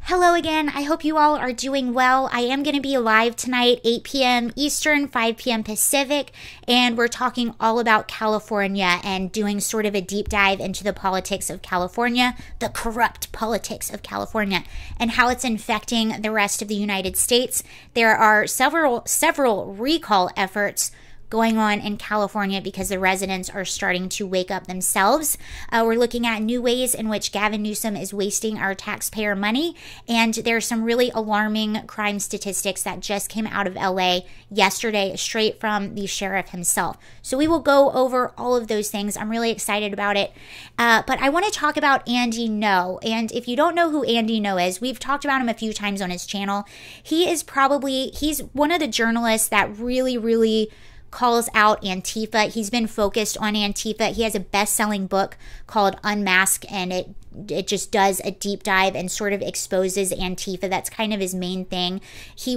Hello again. I hope you all are doing well. I am going to be live tonight, 8 p.m. Eastern, 5 p.m. Pacific, and we're talking all about California and doing sort of a deep dive into the politics of California, the corrupt politics of California, and how it's infecting the rest of the United States. There are several recall efforts going on in California because the residents are starting to wake up themselves. We're looking at new ways in which Gavin Newsom is wasting our taxpayer money, and there are some really alarming crime statistics that just came out of LA yesterday, straight from the sheriff himself. So we will go over all of those things. I'm really excited about it. But I want to talk about Andy Ngo. And if you don't know who Andy Ngo is, we've talked about him a few times on his channel. He's one of the journalists that really calls out Antifa. He's been focused on Antifa. He has a best-selling book called Unmask, and it just does a deep dive and sort of exposes Antifa. That's kind of his main thing. He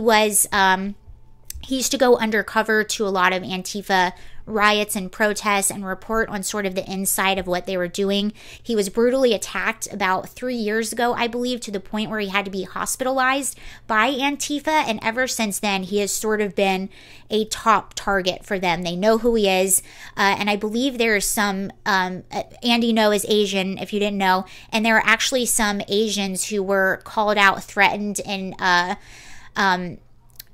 used to go undercover to a lot of Antifa riots and protests and report on sort of the inside of what they were doing. He was brutally attacked about 3 years ago, I believe, to the point where he had to be hospitalized by Antifa. And ever since then, he has sort of been a top target for them. They know who he is. And I believe there is some, Andy Ngo is Asian, if you didn't know. And there are actually some Asians who were called out, threatened, and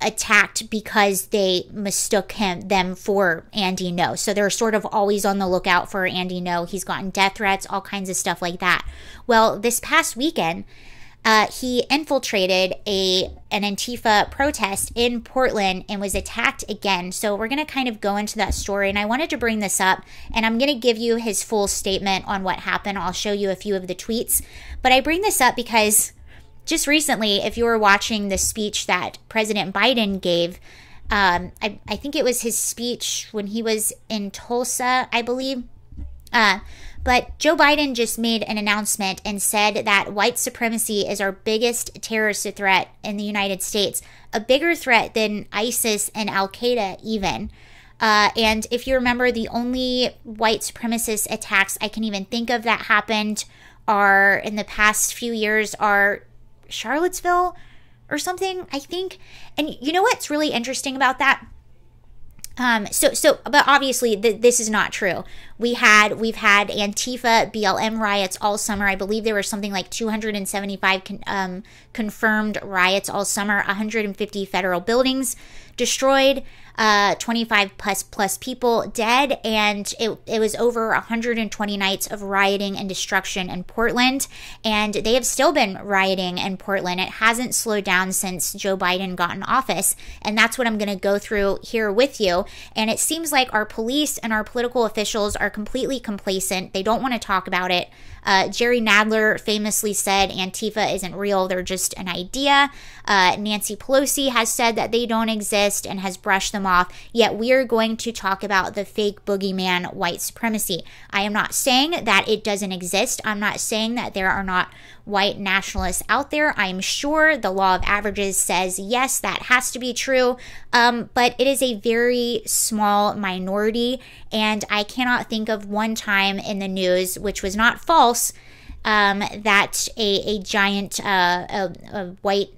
attacked because they mistook them for Andy Ngo. So they're sort of always on the lookout for Andy Ngo. He's gotten death threats, all kinds of stuff like that. Well, this past weekend, he infiltrated an Antifa protest in Portland and was attacked again. So we're going to kind of go into that story, and I wanted to bring this up, and I'm going to give you his full statement on what happened. I'll show you a few of the tweets, but I bring this up because just recently, if you were watching the speech that President Biden gave, I think it was his speech when he was in Tulsa, I believe. But Joe Biden just made an announcement and said that white supremacy is our biggest terrorist threat in the United States, a bigger threat than ISIS and Al-Qaeda even. And if you remember, the only white supremacist attacks I can even think of that happened are in the past few years are Charlottesville or something, I think. And you know what's really interesting about that? But obviously this is not true. We've had Antifa, BLM riots all summer. I believe there were something like 275 confirmed riots all summer, 150 federal buildings destroyed, 25 plus people dead, and it was over 120 nights of rioting and destruction in Portland, and they have still been rioting in Portland. It hasn't slowed down since Joe Biden got in office, and that's what I'm going to go through here with you. And it seems like our police and our political officials are completely complacent. They don't want to talk about it. Jerry Nadler famously said Antifa isn't real, they're just an idea. Nancy Pelosi has said that they don't exist and has brushed them off, yet we are going to talk about the fake boogeyman white supremacy. I am not saying that it doesn't exist. I'm not saying that there are not white nationalists out there. I am sure the law of averages says yes, that has to be true, but it is a very small minority, and I cannot think of one time in the news, which was not false, that a giant white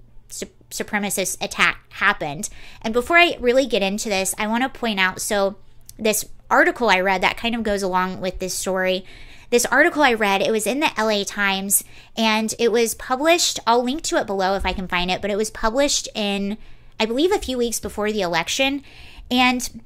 supremacist attack happened. And before I really get into this, I want to point out, so this article I read that kind of goes along with this story. This article I read, it was in the LA Times, and it was published, I'll link to it below if I can find it, but it was published in, I believe, a few weeks before the election. And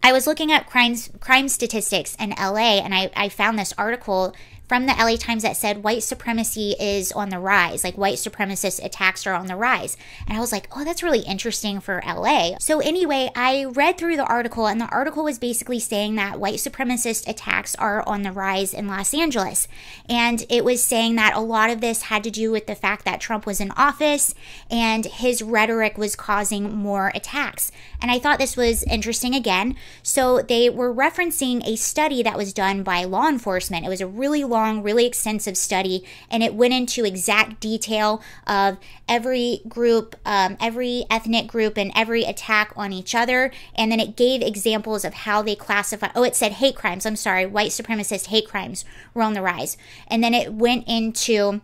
I was looking at crime statistics in LA, and I found this article from the LA Times that said white supremacy is on the rise, like white supremacist attacks are on the rise. And I was like, oh, that's really interesting for LA. So anyway, I read through the article, and the article was basically saying that white supremacist attacks are on the rise in Los Angeles. And it was saying that a lot of this had to do with the fact that Trump was in office and his rhetoric was causing more attacks. And I thought this was interesting again. So they were referencing a study that was done by law enforcement. It was a really long, really extensive study, and it went into exact detail of every group, every ethnic group, and every attack on each other. And then it gave examples of how they classify. Oh, it said hate crimes. I'm sorry, white supremacist hate crimes were on the rise. And then it went into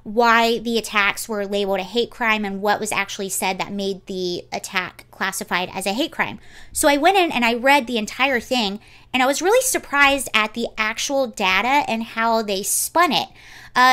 why the attacks were labeled a hate crime and what was actually said that made the attack classified as a hate crime. So I went in and I read the entire thing, and I was really surprised at the actual data and how they spun it.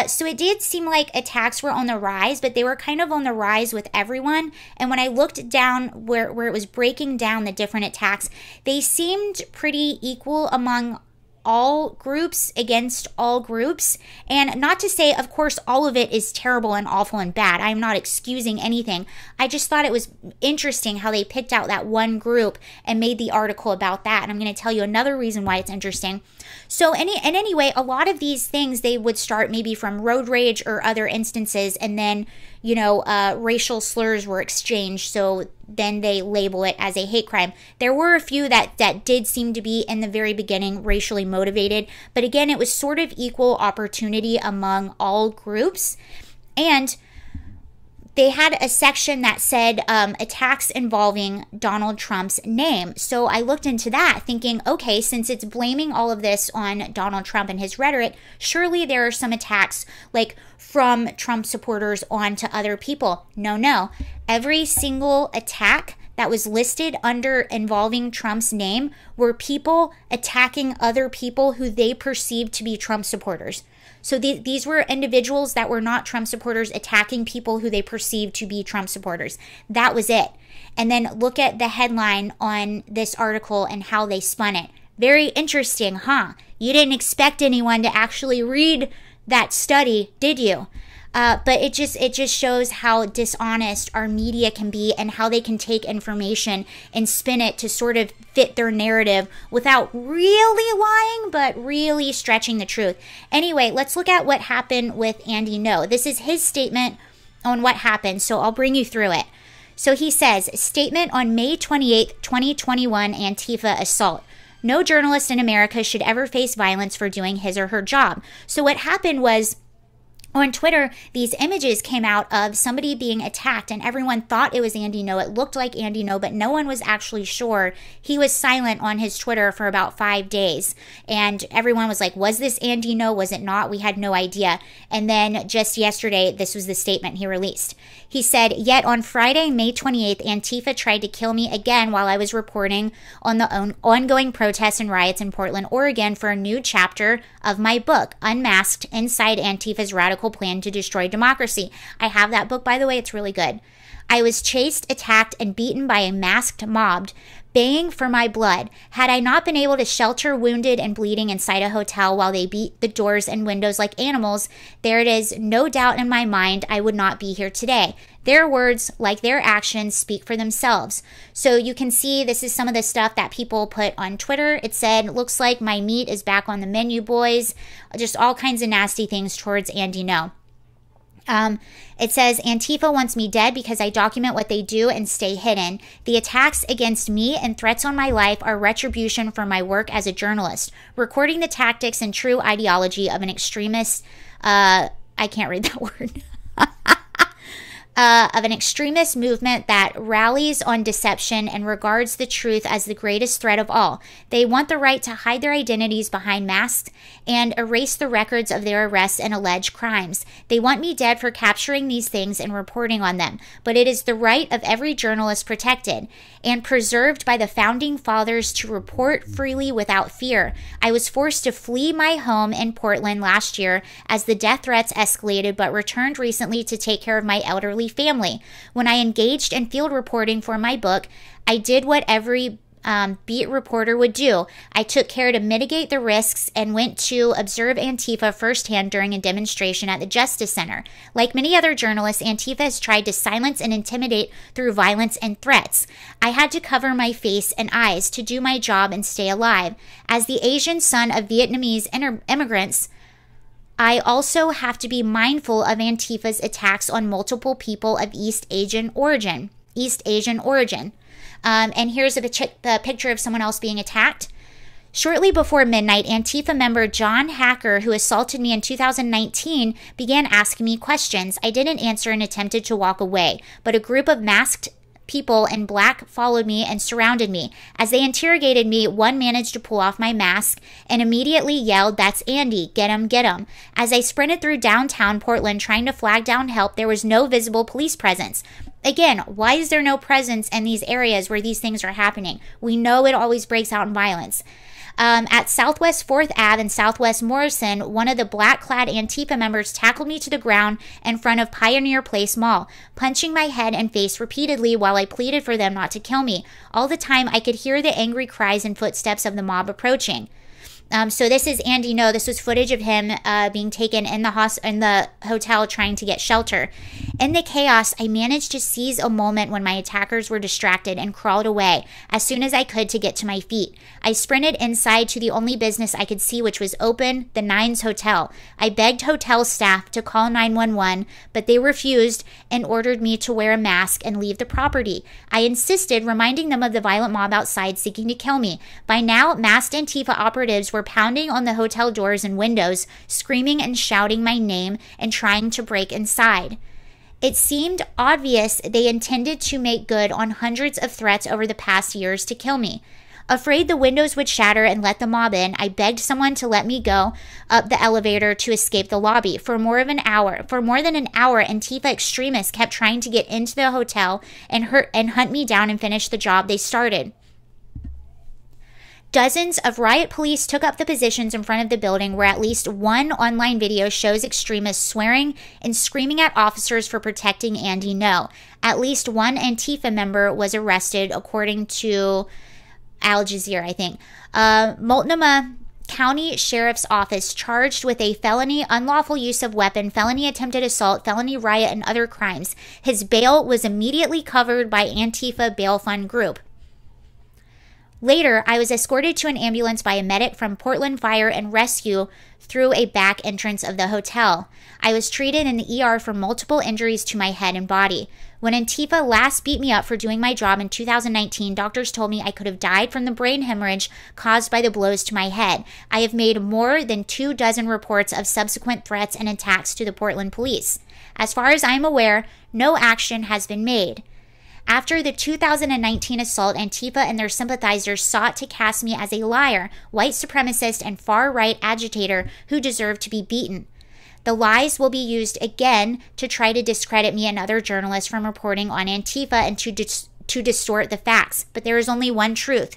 So it did seem like attacks were on the rise, but they were kind of on the rise with everyone. And when I looked down where it was breaking down the different attacks, they seemed pretty equal among all groups against all groups. And not to say, of course, all of it is terrible and awful and bad. I'm not excusing anything. I just thought it was interesting how they picked out that one group and made the article about that. And I'm going to tell you another reason why it's interesting. So anyway, a lot of these things, they would start maybe from road rage or other instances, and then, racial slurs were exchanged. So then they label it as a hate crime. There were a few that did seem to be in the very beginning racially motivated, but again, it was sort of equal opportunity among all groups. And they had a section that said attacks involving Donald Trump's name. So I looked into that thinking, okay, since it's blaming all of this on Donald Trump and his rhetoric, surely there are some attacks like from Trump supporters onto other people. No. Every single attack that was listed under involving Trump's name were people attacking other people who they perceived to be Trump supporters. So these were individuals that were not Trump supporters attacking people who they perceived to be Trump supporters. That was it. And then look at the headline on this article and how they spun it. Very interesting, huh? You didn't expect anyone to actually read that study, did you? But it just shows how dishonest our media can be and how they can take information and spin it to sort of fit their narrative without really lying, but really stretching the truth. Anyway, let's look at what happened with Andy Ngo. This is his statement on what happened, so I'll bring you through it. So he says, statement on May 28th, 2021, Antifa assault. No journalist in America should ever face violence for doing his or her job. So what happened was, on Twitter, these images came out of somebody being attacked, and everyone thought it was Andy Ngo. It looked like Andy Ngo, but no one was actually sure. He was silent on his Twitter for about 5 days, and everyone was like, was this Andy Ngo? Was it not? We had no idea. And then just yesterday, this was the statement he released. He said, yet on Friday, May 28th, Antifa tried to kill me again while I was reporting on the ongoing protests and riots in Portland, Oregon for a new chapter of my book, Unmasked, Inside Antifa's Radical Plan to Destroy Democracy. I have that book, by the way. It's really good. I was chased, attacked, and beaten by a masked mob, baying for my blood. Had I not been able to shelter wounded and bleeding inside a hotel while they beat the doors and windows like animals, there it is, no doubt in my mind I would not be here today. Their words, like their actions, speak for themselves. So you can see this is some of the stuff that people put on Twitter. It said, looks like my meat is back on the menu, boys. Just all kinds of nasty things towards Andy Ngo. It says, Antifa wants me dead because I document what they do and stay hidden. The attacks against me and threats on my life are retribution for my work as a journalist. Recording the tactics and true ideology of an extremist, I can't read that word. Of an extremist movement that rallies on deception and regards the truth as the greatest threat of all. They want the right to hide their identities behind masks and erase the records of their arrests and alleged crimes. They want me dead for capturing these things and reporting on them, but it is the right of every journalist protected and preserved by the founding fathers to report freely without fear. I was forced to flee my home in Portland last year as the death threats escalated, but returned recently to take care of my elderly family. When I engaged in field reporting for my book, I did what every beat reporter would do. I took care to mitigate the risks and went to observe Antifa firsthand during a demonstration at the Justice Center. Like many other journalists, Antifa has tried to silence and intimidate through violence and threats. I had to cover my face and eyes to do my job and stay alive. As the Asian son of Vietnamese immigrants, I also have to be mindful of Antifa's attacks on multiple people of East Asian origin. And here's the picture of someone else being attacked. Shortly before midnight, Antifa member John Hacker, who assaulted me in 2019, began asking me questions. I didn't answer and attempted to walk away, but a group of masked people in black followed me and surrounded me. As they interrogated me, one managed to pull off my mask and immediately yelled, "That's Andy, get him, get him." As I sprinted through downtown Portland trying to flag down help, there was no visible police presence. Again, why is there no presence in these areas where these things are happening? We know it always breaks out in violence. At Southwest 4th Ave and Southwest Morrison, one of the black-clad Antifa members tackled me to the ground in front of Pioneer Place Mall, punching my head and face repeatedly while I pleaded for them not to kill me. All the time, I could hear the angry cries and footsteps of the mob approaching. So this is Andy No. This was footage of him being taken in the hotel trying to get shelter. In the chaos, I managed to seize a moment when my attackers were distracted and crawled away as soon as I could to get to my feet. I sprinted inside to the only business I could see, which was open, the Nines Hotel. I begged hotel staff to call 911, but they refused and ordered me to wear a mask and leave the property. I insisted, reminding them of the violent mob outside seeking to kill me. By now, masked Antifa operatives were pounding on the hotel doors and windows, screaming and shouting my name and trying to break inside. It seemed obvious they intended to make good on hundreds of threats over the past years to kill me. Afraid the windows would shatter and let the mob in, I begged someone to let me go up the elevator to escape the lobby. For more than an hour, Antifa extremists kept trying to get into the hotel and hunt me down and finish the job they started. Dozens of riot police took up the positions in front of the building, where at least one online video shows extremists swearing and screaming at officers for protecting Andy No. At least one Antifa member was arrested, according to Al Jazeera, I think. Multnomah County Sheriff's Office charged with a felony unlawful use of weapon, felony attempted assault, felony riot, and other crimes. His bail was immediately covered by Antifa Bail Fund Group. Later, I was escorted to an ambulance by a medic from Portland Fire and Rescue through a back entrance of the hotel. I was treated in the ER for multiple injuries to my head and body. When Antifa last beat me up for doing my job in 2019, doctors told me I could have died from the brain hemorrhage caused by the blows to my head. I have made more than 24 reports of subsequent threats and attacks to the Portland police. As far as I am aware, no action has been made. After the 2019 assault, Antifa and their sympathizers sought to cast me as a liar, white supremacist, and far-right agitator who deserved to be beaten. The lies will be used again to try to discredit me and other journalists from reporting on Antifa and to distort the facts. But there is only one truth.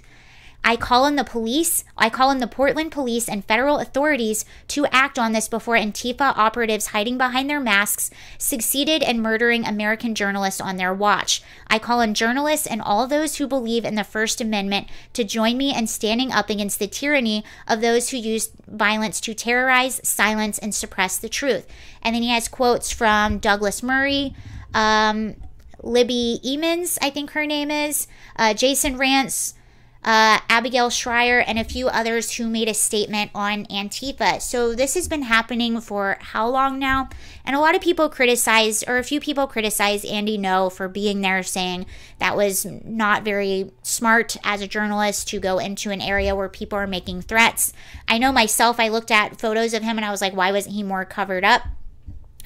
I call on the Portland police and federal authorities to act on this before Antifa operatives hiding behind their masks succeeded in murdering American journalists on their watch. I call on journalists and all those who believe in the First Amendment to join me in standing up against the tyranny of those who use violence to terrorize, silence, and suppress the truth. And then he has quotes from Douglas Murray, Libby Emmons, I think her name is, Jason Rance, Abigail Schreier, and a few others who made a statement on Antifa. So this has been happening for how long now? And a few people criticize Andy No for being there, saying that was not very smart as a journalist to go into an area where people are making threats. I know myself, I looked at photos of him and I was like, why wasn't he more covered up?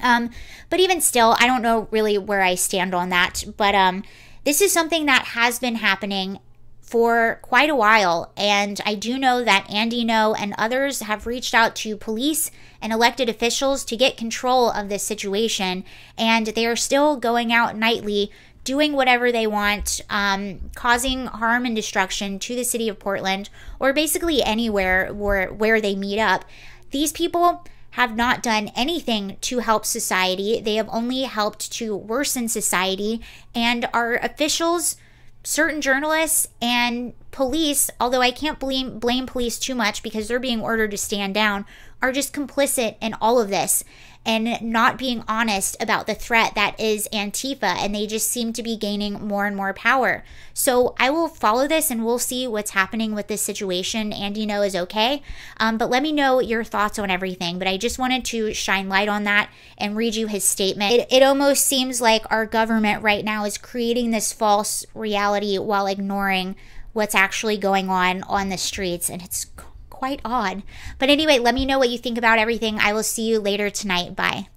But even still, I don't know really where I stand on that. But this is something that has been happening for quite a while, and I do know that Andy No and others have reached out to police and elected officials to get control of this situation, and they are still going out nightly doing whatever they want, causing harm and destruction to the city of Portland, or basically anywhere where they meet up. These people have not done anything to help society. They have only helped to worsen society, and our officials, certain journalists, and police, although I can't blame police too much because they're being ordered to stand down, are just complicit in all of this and not being honest about the threat that is Antifa, and they just seem to be gaining more and more power. So I will follow this and we'll see what's happening with this situation. Andy No is okay, but let me know your thoughts on everything. But I just wanted to shine light on that and read you his statement. It almost seems like our government right now is creating this false reality while ignoring what's actually going on the streets, and it's quite odd. But anyway, let me know what you think about everything. I will see you later tonight. Bye.